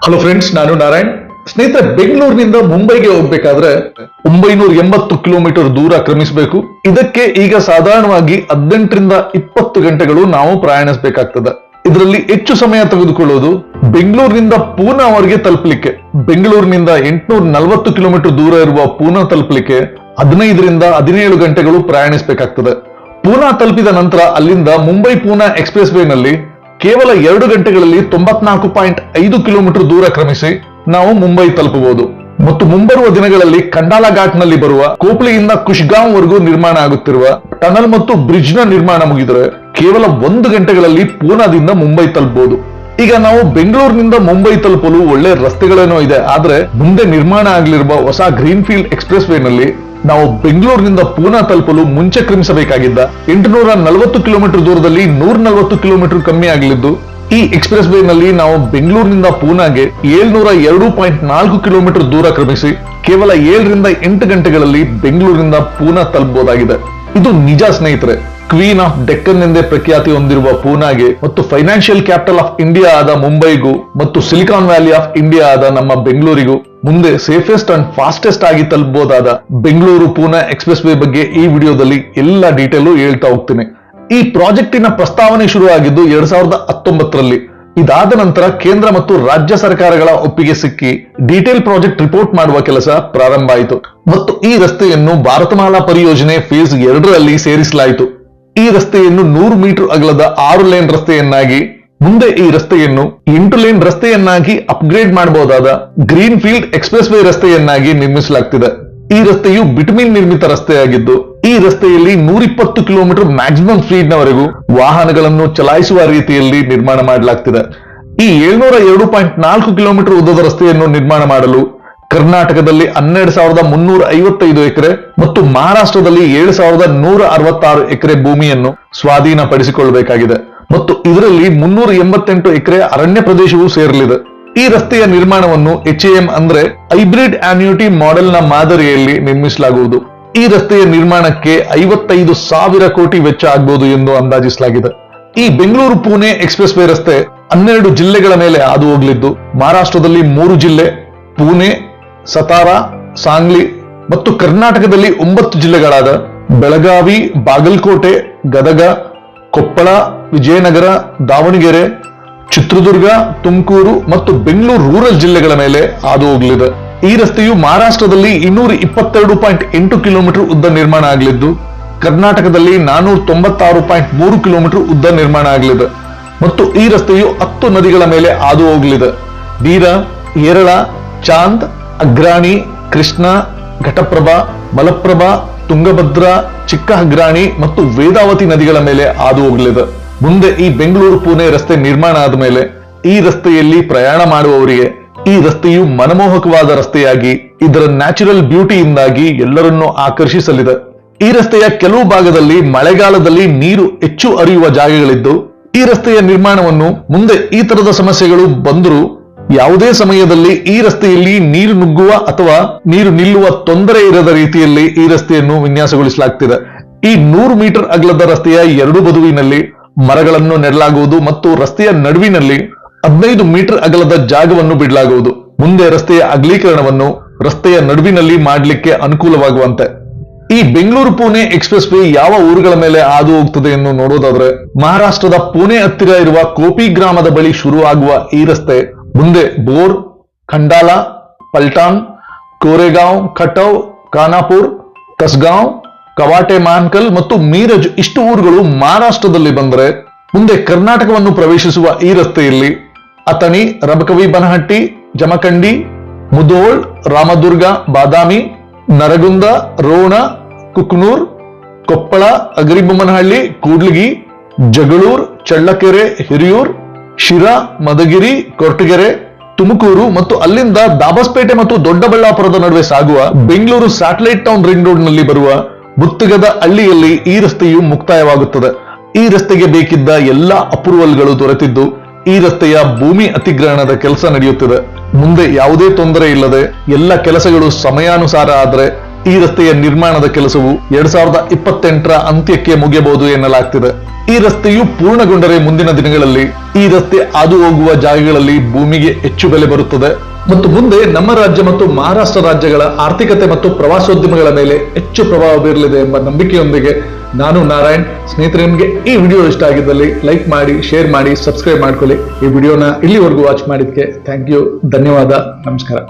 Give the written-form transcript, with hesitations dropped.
Hello friends, ನಾನು ನಾರಾಯಣ್. ಸ್ನೇಹಿತರೆ, ಬೆಂಗಳೂರಿನಿಂದ ಮುಂಬೈಗೆ ಹೋಗ್ಬೇಕಾದ್ರೆ 980 ಕಿಲೋಮೀಟರ್ ದೂರ ಕ್ರಮಿಸಬೇಕು. ಇದಕ್ಕೆ ಈಗ ಸಾಧಾರಣವಾಗಿ 18ರಿಂದ 20 ಗಂಟೆಗಳು ನಾವು ಪ್ರಯಾಣಿಸಬೇಕಾಗ್ತದೆ. ಇದರಲ್ಲಿ ಹೆಚ್ಚು ಸಮಯ ತೆಗೆದುಕೊಳ್ಳೋದು ಬೆಂಗಳೂರಿನಿಂದ ಪೂನಾವರೆಗೆ ತಲುಪಲಿಕ್ಕೆ. ಬೆಂಗಳೂರಿನಿಂದ 840 ಕಿಲೋಮೀಟರ್ ದೂರ ಇರುವ ಪೂನಾ ತಲುಪಲಿಕ್ಕೆ 15ರಿಂದ 17 ಗಂಟೆಗಳು ಪ್ರಯಾಣಿಸಬೇಕಾಗ್ತದೆ. ಪೂನಾ ತಲುಪಿದ ನಂತರ ಅಲ್ಲಿಂದ ಮುಂಬೈ ಪೂನಾ ಎಕ್ಸ್ಪ್ರೆಸ್ ವೇನಲ್ಲಿ ಕೇವಲ 2 ಗಂಟೆಗಳಲ್ಲಿ 94.5 ಕಿಲೋಮೀಟರ್ ದೂರ ಕ್ರಮಿಸಿ ನಾವು ಮುಂಬೈ ತಲುಪಬಹುದು. ಮತ್ತು ಮುಂಬರುವ ದಿನಗಳಲ್ಲಿ ಖಂಡಾಲಾ ಘಾಟ್ ನಲ್ಲಿ ಬರುವ ಕೋಪ್ಲಿಯಿಂದ ಕುಶ್ಗಾಂವ್ ವರೆಗೂ ನಿರ್ಮಾಣ ಆಗುತ್ತಿರುವ ಟನಲ್ ಮತ್ತು ಬ್ರಿಡ್ಜ್ ನ ನಿರ್ಮಾಣ ಮುಗಿದರೆ ಕೇವಲ 1 ಗಂಟೆಗಳಲ್ಲಿ ಪೂನಾದಿಂದ ಮುಂಬೈ ತಲುಪಬಹುದು. ಈಗ ನಾವು ಬೆಂಗಳೂರಿನಿಂದ ಮುಂಬೈ ತಲುಪಲು ಒಳ್ಳೆ ರಸ್ತೆಗಳೇನೋ ಇದೆ, ಆದ್ರೆ ಮುಂದೆ ನಿರ್ಮಾಣ ಆಗಲಿರುವ ಹೊಸ ಗ್ರೀನ್ ಫೀಲ್ಡ್ ಎಕ್ಸ್ಪ್ರೆಸ್ ವೇನಲ್ಲಿ ನಾವು ಬೆಂಗಳೂರಿನಿಂದ ಪೂನಾ ತಲುಪಲು ಮುಂಚೆ ಕ್ರಮಿಸಬೇಕಾಗಿದ್ದ 840 ಕಿಲೋಮೀಟರ್ ದೂರದಲ್ಲಿ 140 ಕಿಲೋಮೀಟರ್ ಕಮ್ಮಿ ಆಗಲಿದ್ದು, ಈ ಎಕ್ಸ್ಪ್ರೆಸ್ ವೇನಲ್ಲಿ ನಾವು ಬೆಂಗಳೂರಿನಿಂದ ಪೂನಾಗೆ 702.4 ಕಿಲೋಮೀಟರ್ ದೂರ ಕ್ರಮಿಸಿ ಕೇವಲ 7ರಿಂದ 8 ಗಂಟೆಗಳಲ್ಲಿ ಬೆಂಗಳೂರಿನಿಂದ ಪೂನಾ ತಲುಪಬಹುದಾಗಿದೆ. ಇದು ನಿಜ ಸ್ನೇಹಿತರೆ. ಕ್ವೀನ್ ಆಫ್ ಡೆಕ್ಕನ್ ಎಂದೇ ಪ್ರಖ್ಯಾತಿ ಹೊಂದಿರುವ ಪೂನಾಗೆ ಮತ್ತು ಫೈನಾನ್ಷಿಯಲ್ ಕ್ಯಾಪಿಟಲ್ ಆಫ್ ಇಂಡಿಯಾ ಆದ ಮುಂಬೈಗೂ ಮತ್ತು ಸಿಲಿಕಾನ್ ವ್ಯಾಲಿ ಆಫ್ ಇಂಡಿಯಾ ಆದ ನಮ್ಮ ಬೆಂಗಳೂರಿಗೂ ಮುಂದೆ ಸೇಫೆಸ್ಟ್ ಅಂಡ್ ಫಾಸ್ಟೆಸ್ಟ್ ಆಗಿ ತಲುಪಬಹುದಾದ ಬೆಂಗಳೂರು ಪೂನಾ ಎಕ್ಸ್ಪ್ರೆಸ್ ವೇ ಬಗ್ಗೆ ಈ ವಿಡಿಯೋದಲ್ಲಿ ಎಲ್ಲ ಡೀಟೇಲು ಹೇಳ್ತಾ ಹೋಗ್ತೀನಿ. ಈ ಪ್ರಾಜೆಕ್ಟಿನ ಪ್ರಸ್ತಾವನೆ ಶುರುವಾಗಿದ್ದು 2019ರಲ್ಲಿ. ಇದಾದ ನಂತರ ಕೇಂದ್ರ ಮತ್ತು ರಾಜ್ಯ ಸರ್ಕಾರಗಳ ಒಪ್ಪಿಗೆ ಸಿಕ್ಕಿ ಡೀಟೇಲ್ ಪ್ರಾಜೆಕ್ಟ್ ರಿಪೋರ್ಟ್ ಮಾಡುವ ಕೆಲಸ ಪ್ರಾರಂಭ ಆಯಿತು ಮತ್ತು ಈ ರಸ್ತೆಯನ್ನು ಭಾರತಮಾಲಾ ಪರಿಯೋಜನೆ ಫೇಸ್ 2ರಲ್ಲಿ ಸೇರಿಸಲಾಯಿತು. ಈ ರಸ್ತೆಯನ್ನು 100 ಮೀಟರ್ ಅಗಲದ 6 ಲೇನ್ ರಸ್ತೆಯನ್ನಾಗಿ, ಮುಂದೆ ಈ ರಸ್ತೆಯನ್ನು 8 ಲೇನ್ ರಸ್ತೆಯನ್ನಾಗಿ ಅಪ್ಗ್ರೇಡ್ ಮಾಡಬಹುದಾದ ಗ್ರೀನ್ ಫೀಲ್ಡ್ ಎಕ್ಸ್ಪ್ರೆಸ್ ವೇ ರಸ್ತೆಯನ್ನಾಗಿ ನಿರ್ಮಿಸಲಾಗ್ತಿದೆ. ಈ ರಸ್ತೆಯು ಬಿಟುಮಿನ್ ನಿರ್ಮಿತ ರಸ್ತೆಯಾಗಿದ್ದು, ಈ ರಸ್ತೆಯಲ್ಲಿ 120 ಕಿಲೋಮೀಟರ್ ಮ್ಯಾಕ್ಸಿಮಮ್ ಸ್ಪೀಡ್ ನವರೆಗೂ ವಾಹನಗಳನ್ನು ಚಲಾಯಿಸುವ ರೀತಿಯಲ್ಲಿ ನಿರ್ಮಾಣ ಮಾಡಲಾಗ್ತಿದೆ. ಈ 702.4 ಕಿಲೋಮೀಟರ್ ಉದ್ದದ ರಸ್ತೆಯನ್ನು ನಿರ್ಮಾಣ ಮಾಡಲು ಕರ್ನಾಟಕದಲ್ಲಿ 12,355 ಎಕರೆ ಮತ್ತು ಮಹಾರಾಷ್ಟ್ರದಲ್ಲಿ 7,166 ಎಕರೆ ಭೂಮಿಯನ್ನು ಸ್ವಾಧೀನಪಡಿಸಿಕೊಳ್ಳಬೇಕಾಗಿದೆ ಮತ್ತು ಇದರಲ್ಲಿ 388 ಎಕರೆ ಅರಣ್ಯ ಪ್ರದೇಶವೂ ಸೇರಲಿದೆ. ಈ ರಸ್ತೆಯ ನಿರ್ಮಾಣವನ್ನು HAM ಅಂದ್ರೆ ಹೈಬ್ರಿಡ್ ಆನ್ಯುಟಿ ಮಾಡೆಲ್ ನ ಮಾದರಿಯಲ್ಲಿ ನಿರ್ಮಿಸಲಾಗುವುದು. ಈ ರಸ್ತೆಯ ನಿರ್ಮಾಣಕ್ಕೆ 55,000 ಕೋಟಿ ವೆಚ್ಚ ಆಗಬಹುದು ಎಂದು ಅಂದಾಜಿಸಲಾಗಿದೆ. ಈ ಬೆಂಗಳೂರು ಪುಣೆ ಎಕ್ಸ್ಪ್ರೆಸ್ ವೇ ರಸ್ತೆ 12 ಜಿಲ್ಲೆಗಳ ಮೇಲೆ ಹಾದು ಹೋಗಲಿದ್ದು, ಮಹಾರಾಷ್ಟ್ರದಲ್ಲಿ 3 ಜಿಲ್ಲೆ ಪುಣೆ, ಸತಾರಾ, ಸಾಂಗ್ಲಿ ಮತ್ತು ಕರ್ನಾಟಕದಲ್ಲಿ 9 ಜಿಲ್ಲೆಗಳಾದ ಬೆಳಗಾವಿ, ಬಾಗಲಕೋಟೆ, ಗದಗ, ಕೊಪ್ಪಳ, ವಿಜಯನಗರ, ದಾವಣಗೆರೆ, ಚಿತ್ರದುರ್ಗ, ತುಮಕೂರು ಮತ್ತು ಬೆಂಗಳೂರು ರೂರಲ್ ಜಿಲ್ಲೆಗಳ ಮೇಲೆ ಹಾದು ಹೋಗಲಿದೆ. ಈ ರಸ್ತೆಯು ಮಹಾರಾಷ್ಟ್ರದಲ್ಲಿ 222.8 ಕಿಲೋಮೀಟರ್ ಉದ್ದ ನಿರ್ಮಾಣ ಆಗಲಿದ್ದು, ಕರ್ನಾಟಕದಲ್ಲಿ 496.3 ಕಿಲೋಮೀಟರ್ ಉದ್ದ ನಿರ್ಮಾಣ ಆಗಲಿದೆ ಮತ್ತು ಈ ರಸ್ತೆಯು 10 ನದಿಗಳ ಮೇಲೆ ಹಾದು ಹೋಗಲಿದೆ. ವೀರ, ಏರಳ, ಚಾಂದ್, ಅಗ್ರಾಣಿ, ಕೃಷ್ಣ, ಘಟಪ್ರಭಾ, ಮಲಪ್ರಭಾ, ತುಂಗಭದ್ರಾ, ಚಿಕ್ಕ ಅಗ್ರಾಣಿ ಮತ್ತು ವೇದಾವತಿ ನದಿಗಳ ಮೇಲೆ ಹಾದು ಹೋಗಲಿದೆ. ಮುಂದೆ ಈ ಬೆಂಗಳೂರು ಪುಣೆ ರಸ್ತೆ ನಿರ್ಮಾಣ ಆದ ಮೇಲೆ ಈ ರಸ್ತೆಯಲ್ಲಿ ಪ್ರಯಾಣ ಮಾಡುವವರಿಗೆ ಈ ರಸ್ತೆಯು ಮನಮೋಹಕವಾದ ರಸ್ತೆಯಾಗಿ ಇದರ ನ್ಯಾಚುರಲ್ ಬ್ಯೂಟಿಯಿಂದಾಗಿ ಎಲ್ಲರನ್ನೂ ಆಕರ್ಷಿಸಲಿದೆ. ಈ ರಸ್ತೆಯ ಕೆಲವು ಭಾಗದಲ್ಲಿ ಮಳೆಗಾಲದಲ್ಲಿ ನೀರು ಹೆಚ್ಚು ಹರಿಯುವ ಜಾಗಗಳಿದ್ದು, ಈ ರಸ್ತೆಯ ನಿರ್ಮಾಣವನ್ನು ಮುಂದೆ ಈ ತರದ ಸಮಸ್ಯೆಗಳು ಬಂದರೂ ಯಾವುದೇ ಸಮಯದಲ್ಲಿ ಈ ರಸ್ತೆಯಲ್ಲಿ ನೀರು ನುಗ್ಗುವ ಅಥವಾ ನೀರು ನಿಲ್ಲುವ ತೊಂದರೆ ಇರದ ರೀತಿಯಲ್ಲಿ ಈ ರಸ್ತೆಯನ್ನು ವಿನ್ಯಾಸಗೊಳಿಸಲಾಗ್ತಿದೆ. ಈ 100 ಮೀಟರ್ ಅಗಲದ ರಸ್ತೆಯ 2 ಬದುವಿನಲ್ಲಿ ಮರಗಳನ್ನು ನೆಡಲಾಗುವುದು ಮತ್ತು ರಸ್ತೆಯ ನಡುವಿನಲ್ಲಿ 15 ಮೀಟರ್ ಅಗಲದ ಜಾಗವನ್ನು ಬಿಡಲಾಗುವುದು. ಮುಂದೆ ರಸ್ತೆಯ ಅಗಲೀಕರಣವನ್ನು ರಸ್ತೆಯ ನಡುವಿನಲ್ಲಿ ಮಾಡಲಿಕ್ಕೆ ಅನುಕೂಲವಾಗುವಂತೆ. ಈ ಬೆಂಗಳೂರು ಪುಣೆ ಎಕ್ಸ್ಪ್ರೆಸ್ ವೇ ಯಾವ ಊರುಗಳ ಮೇಲೆ ಹಾದು ಹೋಗ್ತದೆ ಎಂದು ನೋಡೋದಾದ್ರೆ, ಮಹಾರಾಷ್ಟ್ರದ ಪುಣೆ ಹತ್ತಿರ ಇರುವ ಕೋಪಿ ಗ್ರಾಮದ ಬಳಿ ಶುರುವಾಗುವ ಈ ರಸ್ತೆ ಮುಂದೆ ಬೋರ್, ಖಂಡಾಲಾ, ಪಲ್ಟಾನ್, ಕೋರೆಗಾಂವ್, ಖಟವ್, ಖಾನಾಪುರ್, ಕಸ್ಗಾಂವ್, ಕವಾಟೆ ಮಾನ್ಕಲ್ ಮತ್ತು ಮೀರಜ್ ಇಷ್ಟು ಊರುಗಳು ಮಹಾರಾಷ್ಟ್ರದಲ್ಲಿ ಬಂದರೆ, ಮುಂದೆ ಕರ್ನಾಟಕವನ್ನು ಪ್ರವೇಶಿಸುವ ಈ ರಸ್ತೆಯಲ್ಲಿ ಅಥಣಿ, ರಬಕವಿ ಬನಹಟ್ಟಿ, ಜಮಖಂಡಿ, ಮುಧೋಳ್, ರಾಮದುರ್ಗ, ಬಾದಾಮಿ, ನರಗುಂದ, ರೋಣ, ಕುಕ್ನೂರ್, ಕೊಪ್ಪಳ, ಅಗರಿಬೊಮ್ಮನಹಳ್ಳಿ, ಕೂಡ್ಲಿಗಿ, ಜಗಳೂರ್, ಚಳ್ಳಕೆರೆ, ಹಿರಿಯೂರ್, ಶಿರಾ, ಮಧುಗಿರಿ, ಕೊರಟಗೆರೆ, ತುಮಕೂರು ಮತ್ತು ಅಲ್ಲಿಂದ ದಾಬಸ್ಪೇಟೆ ಮತ್ತು ದೊಡ್ಡಬಳ್ಳಾಪುರದ ನಡುವೆ ಸಾಗುವ Bengaluru satellite town ring road ನಲ್ಲಿ ಬರುವ ಮುತ್ತಗದ ಹಳ್ಳಿಯಲ್ಲಿ ಈ ರಸ್ತೆಯು ಮುಕ್ತಾಯವಾಗುತ್ತದೆ. ಈ ರಸ್ತೆಗೆ ಬೇಕಿದ್ದ ಎಲ್ಲ ಅಪ್ರೂವಲ್ಗಳು ದೊರೆತಿದ್ದು, ಈ ರಸ್ತೆಯ ಭೂಮಿ ಅತಿಗ್ರಹಣದ ಕೆಲಸ ನಡೆಯುತ್ತಿದೆ. ಮುಂದೆ ಯಾವುದೇ ತೊಂದರೆ ಇಲ್ಲದೆ ಎಲ್ಲ ಕೆಲಸಗಳು ಸಮಯಾನುಸಾರ ಆದರೆ ಈ ರಸ್ತೆಯ ನಿರ್ಮಾಣದ ಕೆಲಸವು 2028ರ ಅಂತ್ಯಕ್ಕೆ ಮುಗಿಯಬಹುದು ಎನ್ನಲಾಗ್ತಿದೆ. ಈ ರಸ್ತೆಯು ಪೂರ್ಣಗೊಂಡರೆ ಮುಂದಿನ ದಿನಗಳಲ್ಲಿ ಈ ರಸ್ತೆ ಹಾದು ಹೋಗುವ ಜಾಗಗಳಲ್ಲಿ ಭೂಮಿಗೆ ಹೆಚ್ಚು ಬೆಲೆ ಬರುತ್ತದೆ ಮತ್ತು ಮುಂದೆ ನಮ್ಮ ರಾಜ್ಯ ಮತ್ತು ಮಹಾರಾಷ್ಟ್ರ ರಾಜ್ಯಗಳ ಆರ್ಥಿಕತೆ ಮತ್ತು ಪ್ರವಾಸೋದ್ಯಮಗಳ ಮೇಲೆ ಹೆಚ್ಚು ಪ್ರಭಾವ ಬೀರಲಿದೆ ಎಂಬ ನಂಬಿಕೆಯೊಂದಿಗೆ ನಾನು ನಾರಾಯಣ್. ಸ್ನೇಹಿತರೆ, ನಿಮಗೆ ಈ ವಿಡಿಯೋ ಇಷ್ಟ ಆಗಿದ್ದಲ್ಲಿ ಲೈಕ್ ಮಾಡಿ, ಶೇರ್ ಮಾಡಿ, ಸಬ್ಸ್ಕ್ರೈಬ್ ಮಾಡ್ಕೊಳ್ಳಿ. ಈ ವಿಡಿಯೋನ ಇಲ್ಲಿವರೆಗೂ ವಾಚ್ ಮಾಡಿದ್ದಕ್ಕೆ ಥ್ಯಾಂಕ್ ಯು, ಧನ್ಯವಾದ, ನಮಸ್ಕಾರ.